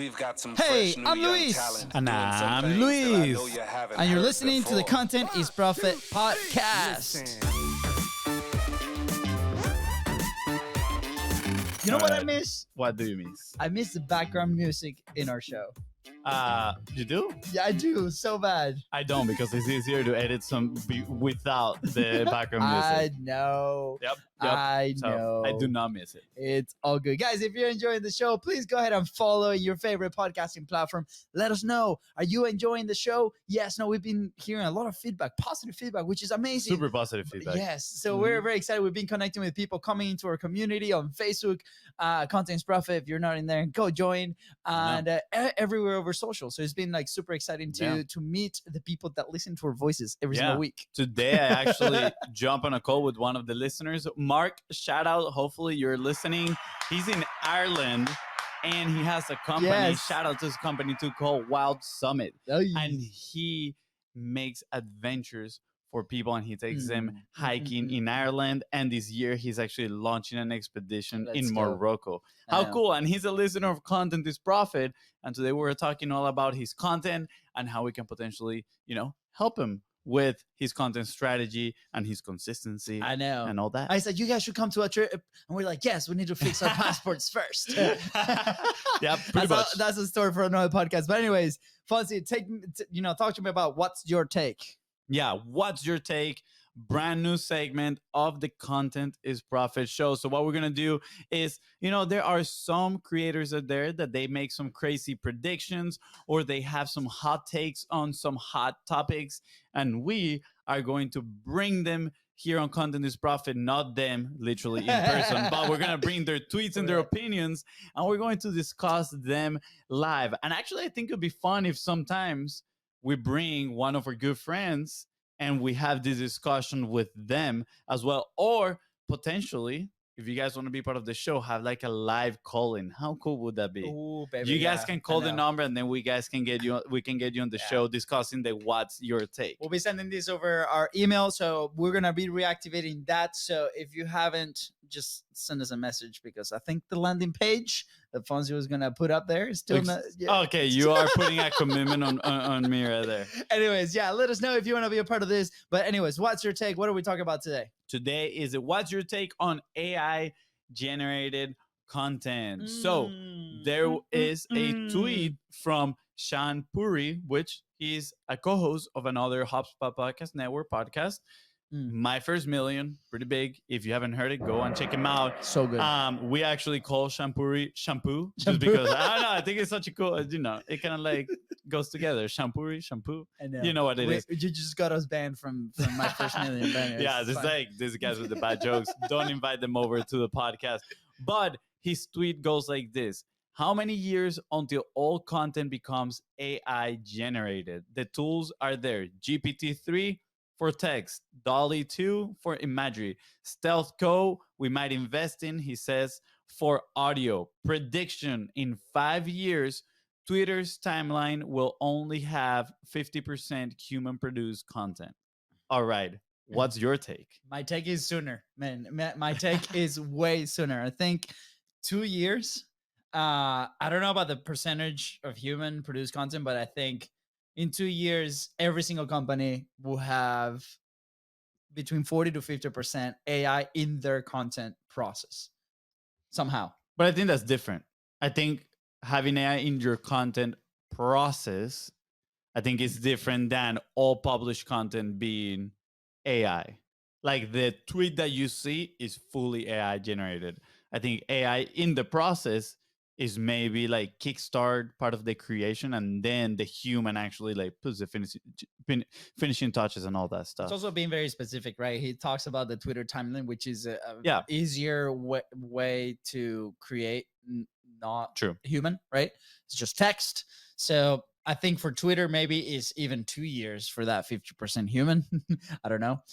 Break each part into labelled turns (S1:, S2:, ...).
S1: We've got some
S2: Hey,
S1: fresh new
S2: I'm
S1: young
S2: Luis.
S1: talent
S3: And
S1: doing some
S3: I'm
S1: things that I know
S3: Luis.
S1: you haven't
S2: And you're
S1: heard
S2: listening to the
S1: before.
S2: Content is Profit podcast. You know what I
S3: Alright.
S2: miss?
S3: What do you miss?
S2: I miss the background music in our show.
S3: You do?
S2: Yeah, I do so bad.
S3: I don't, because it's easier to edit without the background music.
S2: I know.
S3: Yep.
S2: I
S3: So,
S2: know.
S3: I do not miss it.
S2: It's all good. Guys, if you're enjoying the show, please go ahead and follow your favorite podcasting platform. Let us know. Are you enjoying the show? Yes, no, we've been hearing a lot of feedback, positive feedback, which is amazing.
S3: Super positive feedback.
S2: Yes. So we're very excited. We've been connecting with people coming into our community on Facebook, Content is Profit. If you're not in there, go join. And everywhere over social. So it's been like super exciting to meet the people that listen to our voices every single week.
S3: Today, I actually jump on a call with one of the listeners. Mark, shout out. Hopefully you're listening. He's in Ireland and he has a company.
S2: Yes.
S3: Shout out to his company too, called Wild Summit.
S2: Oh,
S3: And he makes adventures for people and he takes them hiking in Ireland. And this year he's actually launching an expedition in Morocco. How cool. And he's a listener of Content is Profit. And today we're talking all about his content and how we can potentially, help him with his content strategy and his consistency.
S2: I know.
S3: And all that.
S2: I said, you guys should come to a trip. And we're like, yes, we need to fix our passports first.
S3: Yeah, pretty much.
S2: That's a story for another podcast. But anyways, Fonzie, talk to me about what's your take.
S3: Yeah, what's your take? Brand new segment of the Content is Profit show. So what we're going to do is, there are some creators out there that they make some crazy predictions or they have some hot takes on some hot topics. And we are going to bring them here on Content is Profit, not them literally in person, but we're going to bring their tweets and their opinions and we're going to discuss them live. And actually, I think it'd be fun if sometimes we bring one of our good friends and we have this discussion with them as well. Or potentially, if you guys want to be part of the show, have like a live call-in. How cool would that be?
S2: Ooh, baby,
S3: you guys can call the number and then we can get you on the show discussing the what's your take.
S2: We'll be sending this over our email. So we're going to be reactivating that. So if you haven't, just send us a message because I think the landing page that Fonzie was going to put up there is still not. Yeah.
S3: Okay, you are putting a commitment on me right there.
S2: Anyways, let us know if you want to be a part of this. But anyways, what's your take? What are we talking about today?
S3: Today is what's your take on AI generated content? So there is a tweet from Shan Puri, which is a co-host of another HubSpot Podcast Network podcast. My First Million, pretty big. If you haven't heard it, go and check him out.
S2: So good.
S3: We actually call Shampuri shampoo just because I don't know. I think it's such a cool. It kind of like goes together. Shampuri shampoo.
S2: I know.
S3: You know what it is.
S2: You just got us banned from My First Million.
S3: Yeah, it's like these guys with the bad jokes. Don't invite them over to the podcast. But his tweet goes like this: how many years until all content becomes AI generated? The tools are there. GPT-3 for text, Dolly 2 for imagery, Stealth Co. we might invest in, he says, for audio. Prediction: in 5 years, Twitter's timeline will only have 50% human-produced content. All right, what's your take?
S2: My take is sooner, man. My take is way sooner. I think 2 years. I don't know about the percentage of human-produced content, but I think in 2 years, every single company will have between 40 to 50% AI in their content process somehow.
S3: But I think that's different. I think having AI in your content process, I think is different than all published content being AI. Like the tweet that you see is fully AI generated. I think AI in the process is maybe like kickstart part of the creation and then the human actually like puts the finishing touches and all that stuff.
S2: It's also being very specific, right? He talks about the Twitter timeline, which is a easier way to create, not
S3: true
S2: human, right? It's just text. So I think for Twitter, maybe it's even 2 years for that 50% human. I don't know.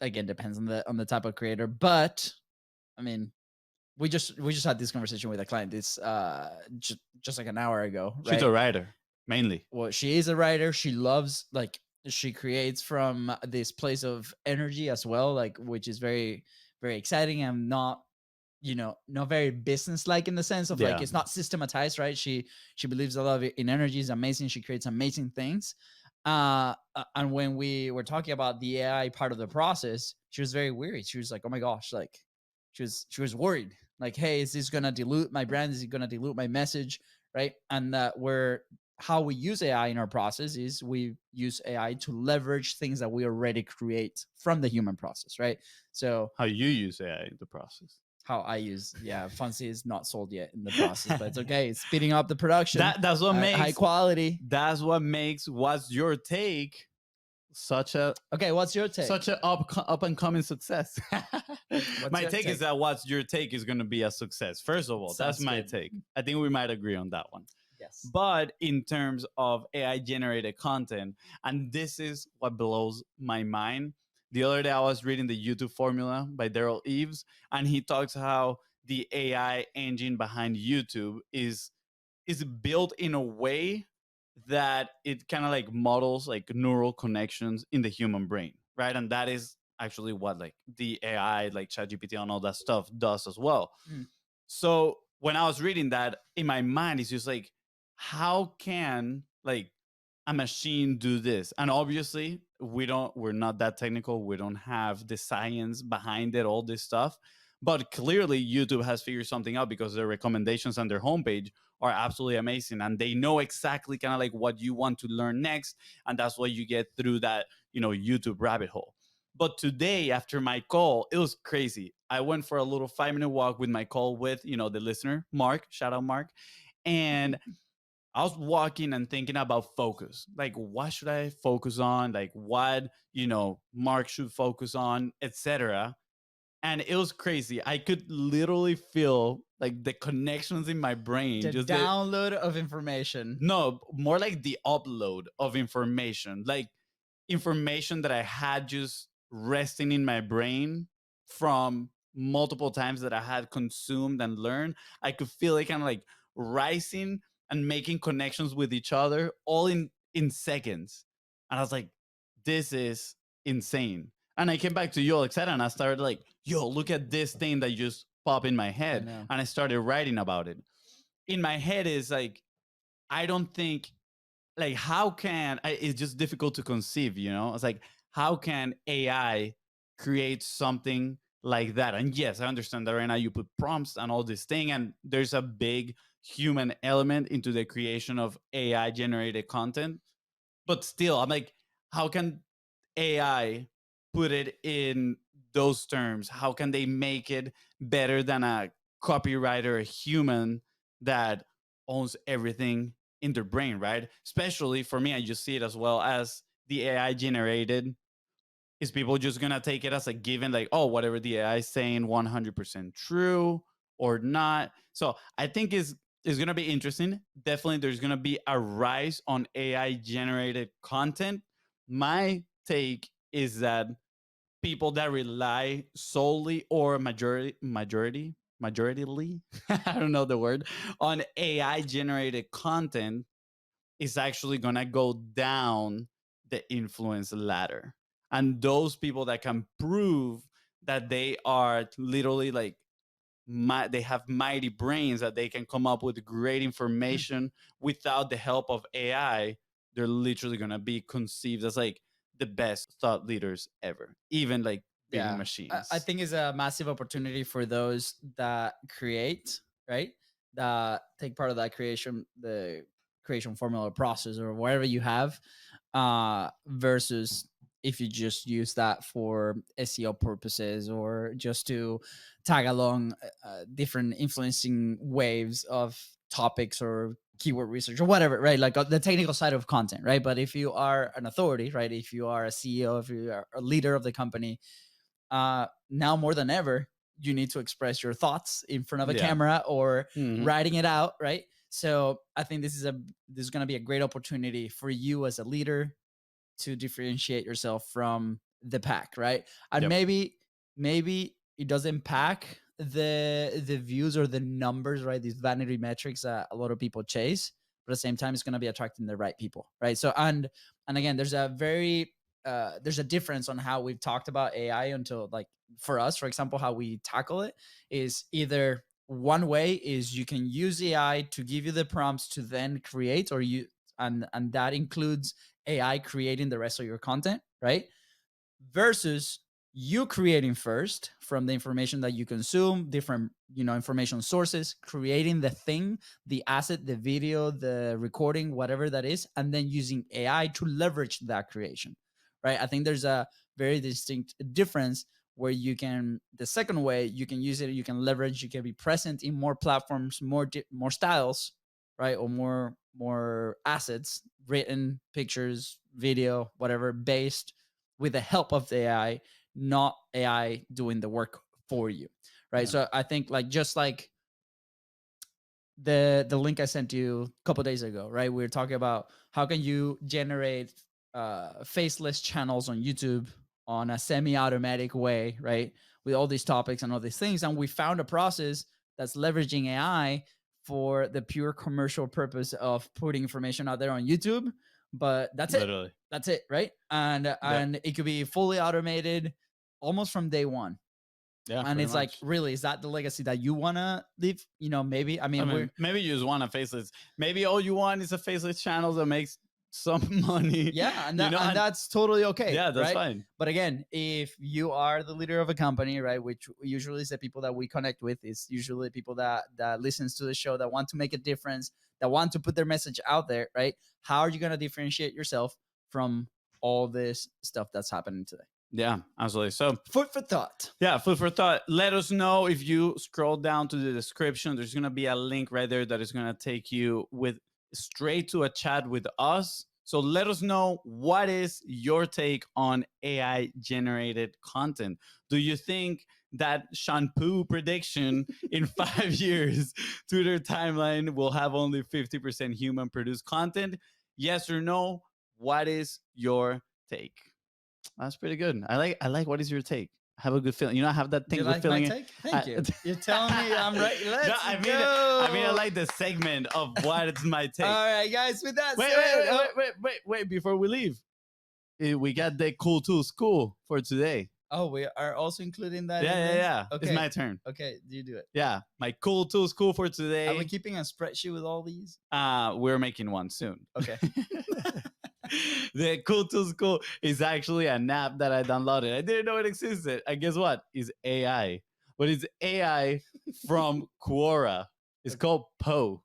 S2: Again, depends on the type of creator, but I mean, we just had this conversation with a client this just like an hour ago, right?
S3: She's a writer mainly.
S2: Well, she is a writer. She loves, like, she creates from this place of energy as well, like, which is very, very exciting. I'm not not very business like, in the sense of like
S3: Yeah.
S2: it's not systematized, right? She believes a lot in energy, is amazing, she creates amazing things. And when we were talking about the AI part of the process, she was very worried. She was like, oh my gosh, like she was worried, like, hey, is this gonna dilute my brand, is it gonna dilute my message, right? And that we're how we use AI in our process is we use AI to leverage things that we already create from the human process, right? So
S3: How you use AI in the process.
S2: how I use, yeah, FONZI is not sold yet in the process, but it's okay. It's speeding up the production,
S3: That's what
S2: high
S3: makes
S2: quality.
S3: what's your take such a
S2: Okay, what's your take?
S3: such a up and coming success.
S2: What's
S3: My
S2: your
S3: take is
S2: take?
S3: that what's your take is going to be a success. First of all, that's
S2: Sounds
S3: my
S2: good.
S3: take. I think we might agree on that one.
S2: Yes.
S3: But in terms of AI generated content, and this is what blows my mind. The other day I was reading the YouTube formula by Daryl Eves, and he talks how the AI engine behind YouTube is built in a way that it kind of like models like neural connections in the human brain, right? And that is actually what like the AI, like ChatGPT and all that stuff does as well.
S2: Mm.
S3: So when I was reading that, in my mind, it's just like, how can like a machine do this? And obviously, we're not that technical. We don't have the science behind it, all this stuff. But clearly, YouTube has figured something out because their recommendations on their homepage are absolutely amazing, and they know exactly kind of like what you want to learn next, and that's what you get through that YouTube rabbit hole. But today, after my call, it was crazy. I went for a little 5-minute walk with my call with the listener, Mark. Shout out, Mark. And I was walking and thinking about focus. Like, what should I focus on? Like, what Mark should focus on, etc. And it was crazy. I could literally feel like the connections in my brain.
S2: The
S3: Just
S2: download of information.
S3: no, more like the upload of information. Like information that I had just resting in my brain from multiple times that I had consumed and learned. I could feel it kind of like rising and making connections with each other all in seconds. And I was like, this is insane. And I came back to you all excited and I started like, yo, look at this thing that just popped in my
S2: I
S3: head.
S2: know.
S3: And I started writing about it. In my head is like, I don't think like how can it's just difficult to conceive, it's like how can AI create something like that? And yes, I understand that right now you put prompts and all this thing, and there's a big human element into the creation of AI generated content, but still I'm like, how can AI put it in those terms? How can they make it better than a copywriter, a human that owns everything in their brain, right? Especially for me, I just see it as well as the AI generated. Is people just gonna take it as a given, like, oh, whatever the AI is saying, 100% true or not? So I think is gonna be interesting. Definitely, there's gonna be a rise on AI generated content. My take is that people that rely solely or majoritely I don't know the word, on AI generated content is actually going to go down the influence ladder. And those people that can prove that they are literally like they have mighty brains, that they can come up with great
S2: Mm.
S3: information without the help of AI, they're literally going to be conceived as like the best thought leaders ever, even like beating
S2: Yeah. I
S3: machines.
S2: think it's a massive opportunity for those that create, right? That take part of that creation, the creation formula process or whatever you have, versus if you just use that for SEO purposes or just to tag along different influencing waves of topics or keyword research or whatever, right? Like the technical side of content, right? But if you are an authority, right? If you are a CEO, if you are a leader of the company, now more than ever, you need to express your thoughts in front of a
S3: Yeah.
S2: camera or
S3: Hmm.
S2: writing it out, right? So I think this is going to be a great opportunity for you as a leader to differentiate yourself from the pack, right? And
S3: Yep.
S2: maybe it doesn't pack the views or the numbers, right? These vanity metrics that a lot of people chase, but at the same time, it's going to be attracting the right people, right? So and again, there's a difference on how we've talked about AI until like for us, for example, how we tackle it is either one way is you can use AI to give you the prompts to then create, or you and that includes AI creating the rest of your content, right? Versus you creating first from the information that you consume, different, information sources, creating the thing, the asset, the video, the recording, whatever that is, and then using AI to leverage that creation, right? I think there's a very distinct difference where the second way, you can use it, you can leverage, you can be present in more platforms, more styles, right? Or more assets, written, pictures, video, whatever, based with the help of the AI, not AI doing the work for you, right?
S3: Yeah.
S2: So I think just like the link I sent you a couple days ago, right? We were talking about how can you generate faceless channels on YouTube on a semi-automatic way, right? With all these topics and all these things, and we found a process that's leveraging AI for the pure commercial purpose of putting information out there on YouTube. But that's
S3: Literally.
S2: it. That's it, right? And it could be fully automated almost from day one.
S3: Yeah,
S2: And it's like, really, is that the legacy that you want to leave? Maybe. I mean,
S3: maybe you just want a faceless. Maybe all you want is a faceless channel that makes some money.
S2: Yeah, and that's totally okay.
S3: Yeah, that's
S2: right?
S3: fine.
S2: But again, if you are the leader of a company, right, which usually is the people that we connect with, is usually people that listens to the show, that want to make a difference, that want to put their message out there, right? How are you going to differentiate yourself from all this stuff that's happening today?
S3: Yeah, absolutely. So
S2: food for thought.
S3: Yeah, food for thought. Let us know if you scroll down to the description. There's going to be a link right there that is going to take you straight to a chat with us. So let us know, what is your take on AI generated content? Do you think that shampoo prediction in 5 years, Twitter timeline will have only 50% human produced content? Yes or no? What is your take? That's pretty good. I like what is your take? I have a good feeling. I have that thing.
S2: You like
S3: feeling
S2: my take? Thank you. You're telling me I'm right. Let's
S3: go. I like the segment of what is my take.
S2: All right, guys. With that
S3: wait. Before we leave, we got the cool tools cool for today.
S2: Oh, we are also including that.
S3: Yeah. Okay. It's my turn.
S2: Okay, you do it.
S3: Yeah, my cool tools cool for today.
S2: Are we keeping a spreadsheet with all these?
S3: We're making one soon.
S2: Okay.
S3: The cool tools cool is actually an app that I downloaded. I didn't know it existed. And guess what? It's AI. But it's AI from Quora. It's called Poe.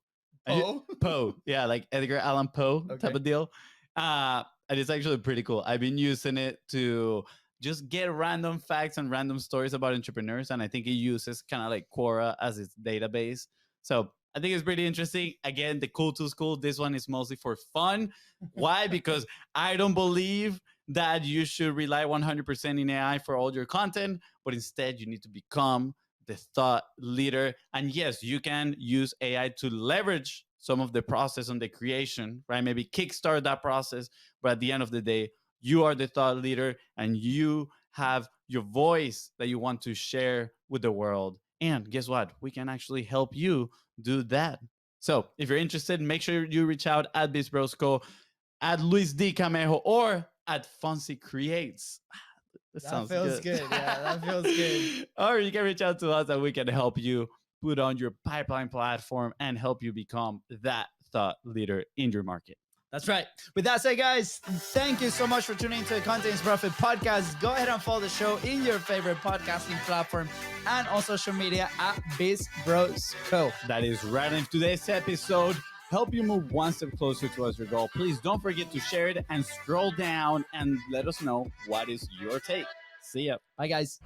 S3: Poe. Yeah, like Edgar Allan Poe type of deal. And it's actually pretty cool. I've been using it to just get random facts and random stories about entrepreneurs. And I think it uses kind of like Quora as its database. So I think it's pretty interesting. Again, the cool tools cool. This one is mostly for fun. Why? Because I don't believe that you should rely 100% in AI for all your content, but instead you need to become the thought leader. And yes, you can use AI to leverage some of the process on the creation, right? Maybe kickstart that process. But at the end of the day, you are the thought leader and you have your voice that you want to share with the world. And guess what? We can actually help you do that. So if you're interested, make sure you reach out at BIZBROS, at Luis D. Camejo, or at FONZI Creates.
S2: That feels good. Yeah, that feels good.
S3: Or you can reach out to us and we can help you put on your pipeline platform and help you become that thought leader in your market.
S2: That's right. With that said, guys, thank you so much for tuning into the Content is Profit podcast. Go ahead and follow the show in your favorite podcasting platform and on social media at BIZBROS Co.
S3: That is right. And today's episode help you move one step closer towards your goal. Please don't forget to share it and scroll down and let us know what is your take. See ya.
S2: Bye, guys.